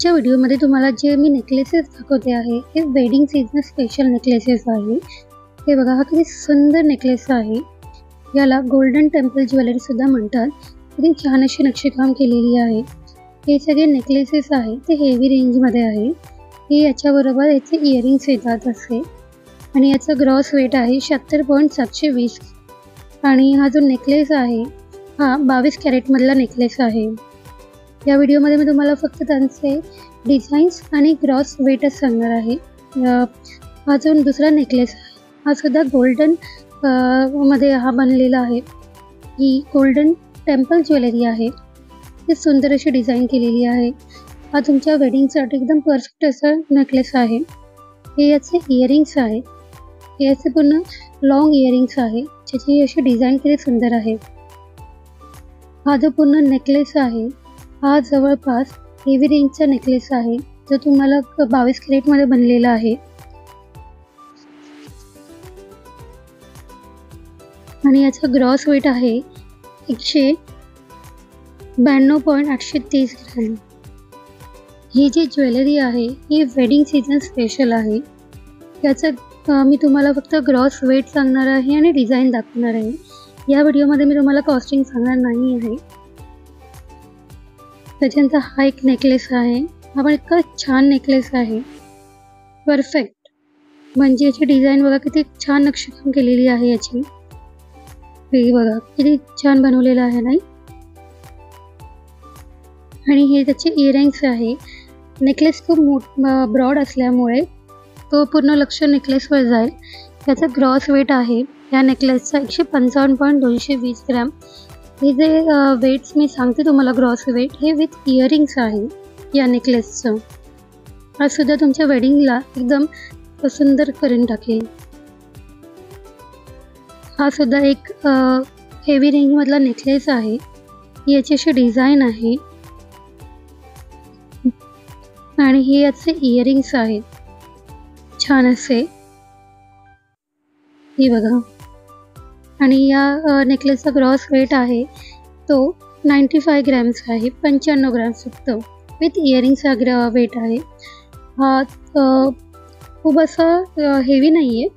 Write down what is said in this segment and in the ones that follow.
आजच्या व्हिडिओमध्ये तुम्हाला जे मी नेकलेसेस दाखवते आहे हे वेडिंग सीजन स्पेशल नेकलेसेस आहे। हे बघा, हा किती सुंदर नेकलेस आहे। याला गोल्डन टेम्पल ज्वेलरी सुद्धा म्हणतात। किती छान अशी नक्षीकाम केलेली आहे। हे सगळे नेकलेसेस आहे ते हेवी रेंजमध्ये आहे। हे याच्याबरोबर याचे इयरिंग्स येतात असे, आणि याचा ग्रॉस वेट आहे 76.720 आणि हा जो नेकलेस आहे हा 22 कॅरेट मधला नेकलेस आहे। या व्हिडिओमध्ये मी तुम्हाला फक्त त्यांचे डिझाईन्स आणि ग्रॉस वेटच सांगणार आहे। हा जो दुसरा नेकलेस आहे हा सुद्धा गोल्डन मध्ये हा बनलेला आहे। ही गोल्डन टेम्पल ज्वेलरी आहे। ही सुंदर अशी डिझाईन केलेली आहे। हा तुमच्या वेडिंगसाठी एकदम परफेक्ट असा नेकलेस आहे। हे याचे इयरिंग्स आहे। हे याचे पूर्ण लॉंग इयरिंग्स आहे, ज्याची अशी डिझाईन किती सुंदर आहे। हा जो पूर्ण नेकलेस आहे हा जवळपास हेवी रेंजचा नेकलेस आहे, जो तुम्हाला 22 कॅरेट मध्ये बनलेला आहे। आणि याचा ग्रॉस वेट आहे 192.830 ग्रॅम। ही जी ज्वेलरी आहे ही वेडिंग सीजन स्पेशल आहे। याचा मी तुम्हाला फक्त ग्रॉस वेट सांगणार आहे आणि डिझाईन दाखवणार आहे। या व्हिडिओमध्ये मी तुम्हाला कॉस्टिंग सांगणार नाही आहे। त्याच्यानंतर हा एक नेकलेस आहे। हा पण इतका छान नेकलेस आहे, परफेक्ट। म्हणजे याची डिझाईन बघा, किती छान नक्षीकाम केलेली आहे याची। हे बघा किती छान बनवलेलं आहे नाही। आणि हे त्याचे इयरिंग्स आहे। नेकलेस खूप ब्रॉड असल्यामुळे तो पूर्ण लक्ष नेकलेसवर जाईल। त्याचा ग्रॉस वेट आहे या नेकलेसचा 155.220 ग्रॅम। हे जे वेट्स मी सांगते तुम्हाला, ग्रॉस वेट, हे विथ इयरिंग्स आहे या नेकलेसचं। हा सुद्धा तुमच्या वेडिंगला एकदम सुंदर करून टाकेल। हा सुद्धा एक हेवी रेंज मधला नेकलेस आहे। याची अशी डिझाईन आहे आणि हे याचे इयरिंग्स आहेत छान असे, हे बघा। आणि या नेकलेसचा ग्रॉस वेट आहे तो 95 ग्रॅम्स आहे, 95 ग्रॅम्स फक्त, विथ इयरिंग्सचा वेट आहे। हा खूप असा हेवी नाही आहे,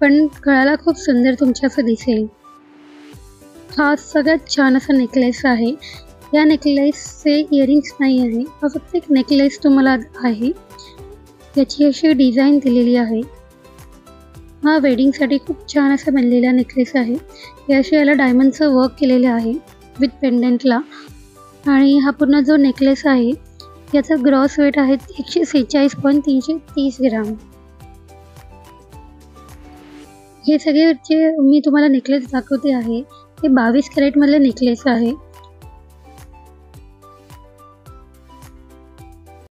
पण गळ्याला खूप सुंदर तुमच्या असं दिसेल। हा सगळ्यात छान असा नेकलेस आहे। या नेकलेसचे इयरिंग्स नाही आहे, हा फक्त एक नेकलेस तुम्हाला आहे। याची अशी डिझाईन दिलेली आहे। हा वेडिंगसाठी खूप छान असा बनलेला नेकलेस आहे। याशी याला डायमंडचं वर्क केलेलं आहे विथ पेंडंटला। आणि हा पूर्ण जो नेकलेस आहे याचा ग्रॉस वेट आहे 146.330 ग्रॅम। हे सगळे जे मी तुम्हाला नेकलेस दाखवते आहे ते 22 कॅरेट मधले नेकलेस आहे।